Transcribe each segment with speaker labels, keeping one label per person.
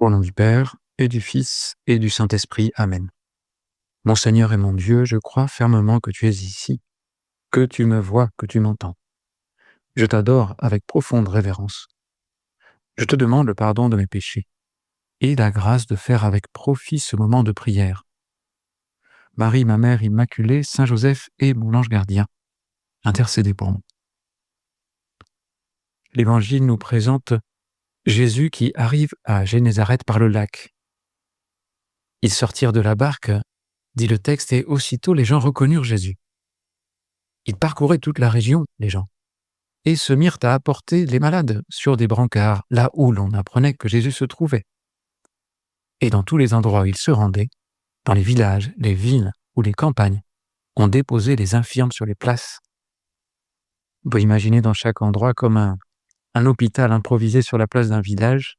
Speaker 1: Au nom du Père, et du Fils, et du Saint-Esprit. Amen. Mon Seigneur et mon Dieu, je crois fermement que tu es ici, que tu me vois, que tu m'entends. Je t'adore avec profonde révérence. Je te demande le pardon de mes péchés, et la grâce de faire avec profit ce moment de prière. Marie, ma Mère Immaculée, Saint Joseph et mon ange gardien, intercédez pour moi. L'Évangile nous présente Jésus qui arrive à Génézareth par le lac. Ils sortirent de la barque, dit le texte, et aussitôt les gens reconnurent Jésus. Ils parcouraient toute la région, les gens, et se mirent à apporter les malades sur des brancards, là où l'on apprenait que Jésus se trouvait. Et dans tous les endroits où ils se rendaient, dans les villages, les villes ou les campagnes, on déposait les infirmes sur les places. On peut imaginer dans chaque endroit comme un hôpital improvisé sur la place d'un village.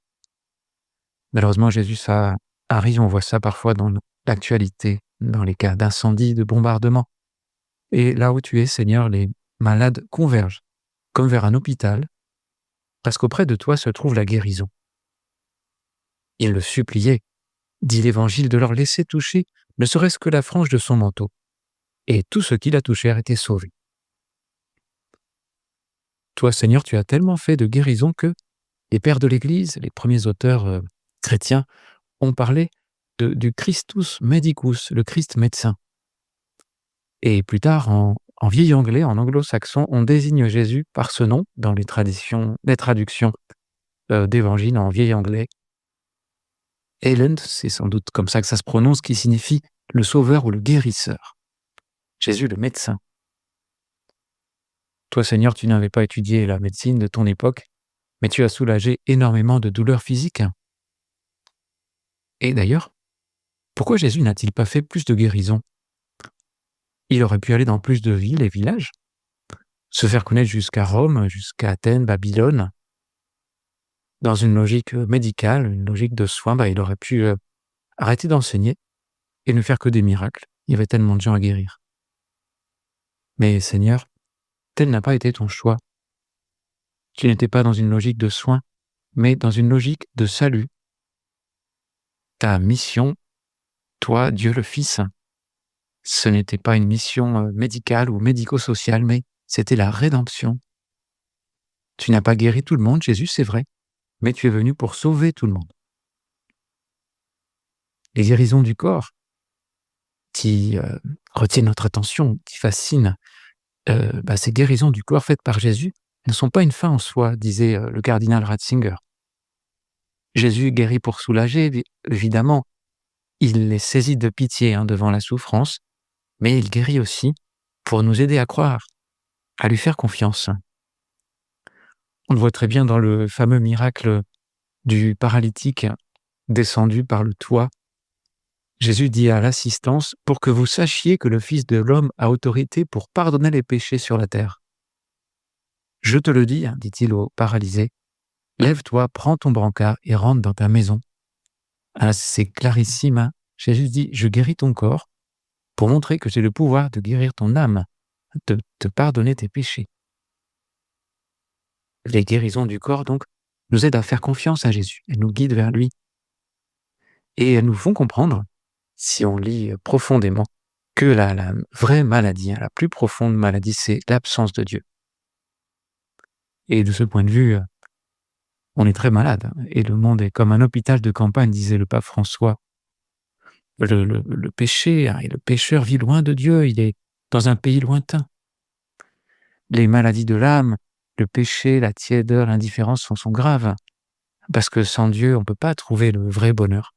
Speaker 1: Malheureusement, Jésus, ça arrive, on voit ça parfois dans l'actualité, dans les cas d'incendie, de bombardement. Et là où tu es, Seigneur, les malades convergent, comme vers un hôpital, parce qu'auprès de toi se trouve la guérison. Ils le suppliaient, dit l'Évangile, de leur laisser toucher ne serait-ce que la frange de son manteau, et tous ceux qui la touchèrent étaient sauvés. Toi, Seigneur, tu as tellement fait de guérison que les pères de l'Église, les premiers auteurs chrétiens, ont parlé du Christus medicus, le Christ médecin. Et plus tard, en vieil anglais, en anglo-saxon, on désigne Jésus par ce nom dans les traductions d'évangile en vieil anglais. Elend, c'est sans doute comme ça que ça se prononce, qui signifie le sauveur ou le guérisseur. Jésus le médecin. Toi, Seigneur, tu n'avais pas étudié la médecine de ton époque, mais tu as soulagé énormément de douleurs physiques. Et d'ailleurs, pourquoi Jésus n'a-t-il pas fait plus de guérisons ? Il aurait pu aller dans plus de villes et villages, se faire connaître jusqu'à Rome, jusqu'à Athènes, Babylone. Dans une logique médicale, une logique de soins, il aurait pu arrêter d'enseigner et ne faire que des miracles. Il y avait tellement de gens à guérir. Mais Seigneur, tel n'a pas été ton choix. Tu n'étais pas dans une logique de soins, mais dans une logique de salut. Ta mission, toi, Dieu le Fils, ce n'était pas une mission médicale ou médico-sociale, mais c'était la rédemption. Tu n'as pas guéri tout le monde, Jésus, c'est vrai, mais tu es venu pour sauver tout le monde. Les guérisons du corps qui retiennent notre attention, qui fascinent, ces guérisons du corps faites par Jésus ne sont pas une fin en soi, disait le cardinal Ratzinger. Jésus guérit pour soulager, évidemment. Il est saisi de pitié devant la souffrance, mais il guérit aussi pour nous aider à croire, à lui faire confiance. On le voit très bien dans le fameux miracle du paralytique descendu par le toit. Jésus dit à l'assistance « Pour que vous sachiez que le Fils de l'homme a autorité pour pardonner les péchés sur la terre. » « Je te le dis, dit-il au paralysé, lève-toi, prends ton brancard et rentre dans ta maison. » C'est clarissime. Jésus dit « Je guéris ton corps pour montrer que j'ai le pouvoir de guérir ton âme, de te pardonner tes péchés. » Les guérisons du corps, donc, nous aident à faire confiance à Jésus. Elles nous guident vers lui. Et elles nous font comprendre, si on lit profondément, que la vraie maladie, la plus profonde maladie, c'est l'absence de Dieu. Et de ce point de vue, on est très malade. Et le monde est comme un hôpital de campagne, disait le pape François. Le péché et le pécheur vit loin de Dieu, il est dans un pays lointain. Les maladies de l'âme, le péché, la tiédeur, l'indifférence sont graves, parce que sans Dieu, on ne peut pas trouver le vrai bonheur.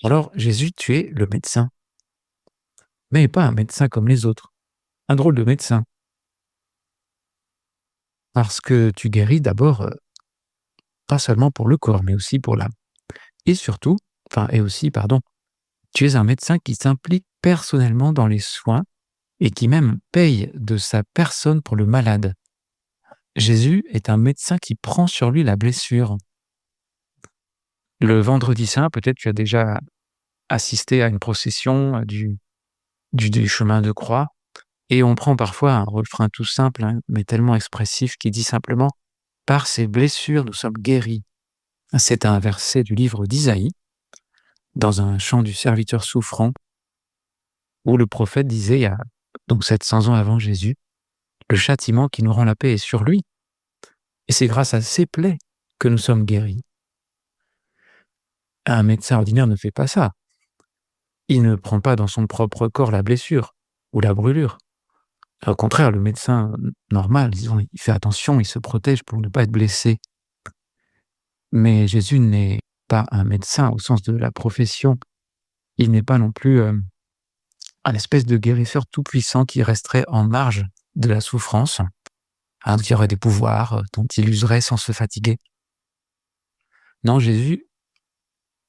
Speaker 1: Alors, Jésus, tu es le médecin, mais pas un médecin comme les autres, un drôle de médecin. Parce que tu guéris d'abord, pas seulement pour le corps, mais aussi pour l'âme. Et aussi, tu es un médecin qui s'implique personnellement dans les soins et qui même paye de sa personne pour le malade. Jésus est un médecin qui prend sur lui la blessure. Le vendredi saint, peut-être tu as déjà assisté à une procession du chemin de croix, et on prend parfois un refrain tout simple, mais tellement expressif, qui dit simplement Par ses blessures, nous sommes guéris. C'est un verset du livre d'Isaïe, dans un chant du serviteur souffrant, où le prophète disait, il y a donc 700 ans avant Jésus, le châtiment qui nous rend la paix est sur lui. Et c'est grâce à ses plaies que nous sommes guéris. Un médecin ordinaire ne fait pas ça. Il ne prend pas dans son propre corps la blessure ou la brûlure. Au contraire, le médecin normal, disons, il fait attention, il se protège pour ne pas être blessé. Mais Jésus n'est pas un médecin au sens de la profession. Il n'est pas non plus un espèce de guérisseur tout-puissant qui resterait en marge de la souffrance, qui aurait des pouvoirs dont il userait sans se fatiguer. Non, Jésus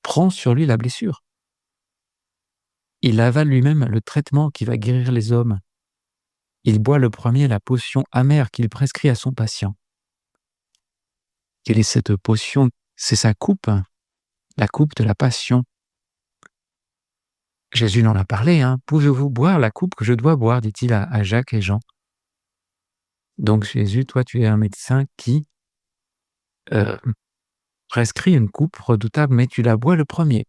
Speaker 1: prend sur lui la blessure. Il avale lui-même le traitement qui va guérir les hommes. Il boit le premier la potion amère qu'il prescrit à son patient. Quelle est cette potion? C'est sa coupe, la coupe de la passion. Jésus en a parlé, Pouvez-vous boire la coupe que je dois boire, dit-il à Jacques et Jean. Donc Jésus, toi, tu es un médecin qui prescrit une coupe redoutable, mais tu la bois le premier.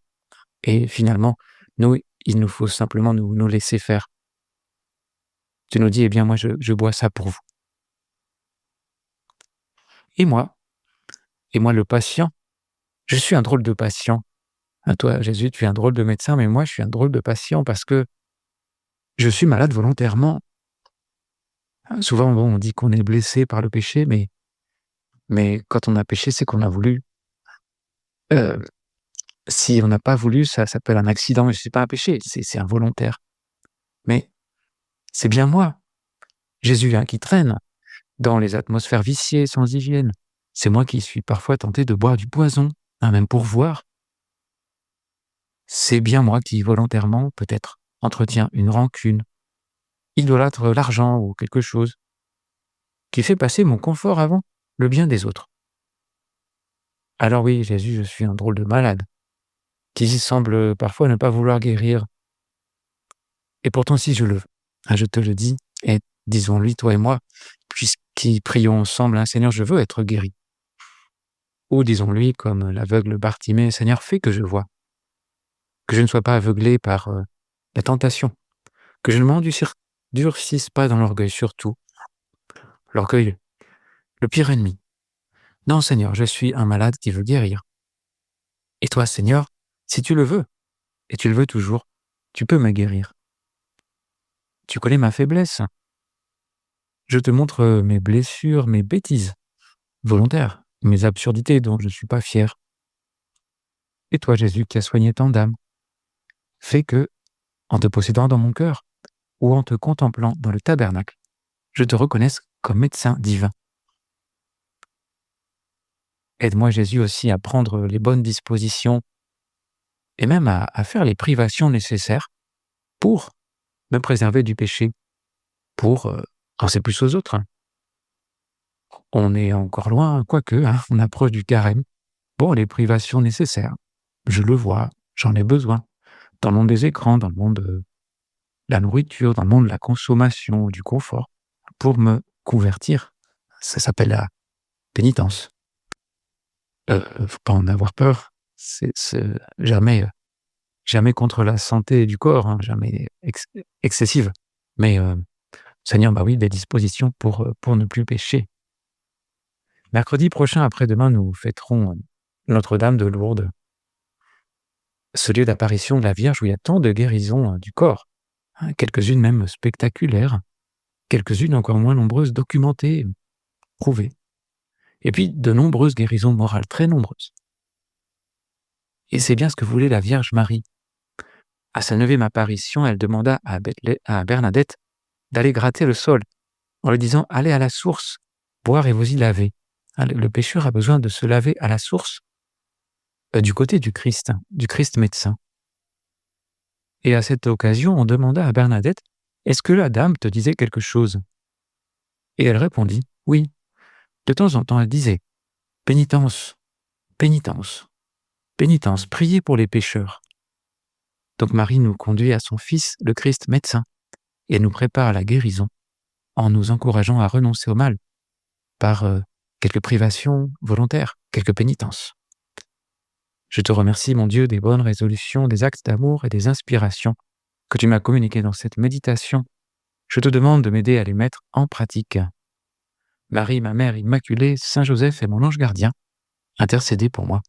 Speaker 1: Et finalement, nous, il nous faut simplement nous laisser faire. Tu nous dis, eh bien moi je bois ça pour vous. Et moi le patient, je suis un drôle de patient. Toi, Jésus, tu es un drôle de médecin, mais moi je suis un drôle de patient parce que je suis malade volontairement. Souvent, on dit qu'on est blessé par le péché, mais quand on a péché, c'est qu'on a voulu. Si on n'a pas voulu, ça s'appelle un accident, mais c'est pas un péché, c'est involontaire. Mais c'est bien moi, Jésus, qui traîne dans les atmosphères viciées, sans hygiène. C'est moi qui suis parfois tenté de boire du poison, même pour voir. C'est bien moi qui, volontairement, peut-être, entretiens une rancune, idolâtre l'argent ou quelque chose, qui fait passer mon confort avant le bien des autres. Alors oui, Jésus, je suis un drôle de malade, qui semble parfois ne pas vouloir guérir. Et pourtant, si je le veux, je te le dis, et disons-lui, toi et moi, puisqu'ils prions ensemble, Seigneur, je veux être guéri. Ou disons-lui, comme l'aveugle Bartimée, Seigneur, fais que je vois, que je ne sois pas aveuglé par la tentation, que je ne m'endurcisse pas dans l'orgueil, surtout. L'orgueil, le pire ennemi. Non, Seigneur, je suis un malade qui veut guérir. Et toi, Seigneur, si tu le veux, et tu le veux toujours, tu peux me guérir. Tu connais ma faiblesse. Je te montre mes blessures, mes bêtises volontaires, mes absurdités dont je ne suis pas fier. Et toi, Jésus, qui as soigné tant d'âmes, fais que, en te possédant dans mon cœur, ou en te contemplant dans le tabernacle, je te reconnaisse comme médecin divin. Aide-moi, Jésus, aussi à prendre les bonnes dispositions et même à faire les privations nécessaires pour me préserver du péché, pour penser plus aux autres. On est encore loin, quoique, on approche du carême. Bon, les privations nécessaires, je le vois, j'en ai besoin. Dans le monde des écrans, dans le monde de la nourriture, dans le monde de la consommation, du confort, pour me convertir. Ça s'appelle la pénitence. Faut pas en avoir peur. C'est jamais contre la santé du corps, jamais excessive. Mais Seigneur, oui, des dispositions pour ne plus pécher. Mercredi prochain, après-demain, nous fêterons Notre-Dame de Lourdes, ce lieu d'apparition de la Vierge où il y a tant de guérisons du corps, quelques-unes même spectaculaires, quelques-unes encore moins nombreuses, documentées, prouvées. Et puis de nombreuses guérisons morales, très nombreuses. Et c'est bien ce que voulait la Vierge Marie. À sa 9e apparition, elle demanda à Bernadette d'aller gratter le sol, en lui disant « Allez à la source, boire et vous y laver ». Le pécheur a besoin de se laver à la source, du côté du Christ médecin. Et à cette occasion, on demanda à Bernadette « Est-ce que la dame te disait quelque chose ?» Et elle répondit « Oui ». De temps en temps, elle disait « Pénitence, pénitence, pénitence, priez pour les pécheurs ». Donc Marie nous conduit à son Fils, le Christ médecin, et nous prépare à la guérison en nous encourageant à renoncer au mal par quelques privations volontaires, quelques pénitences. Je te remercie, mon Dieu, des bonnes résolutions, des actes d'amour et des inspirations que tu m'as communiquées dans cette méditation. Je te demande de m'aider à les mettre en pratique. Marie, ma mère immaculée, Saint Joseph et mon ange gardien, intercédez pour moi.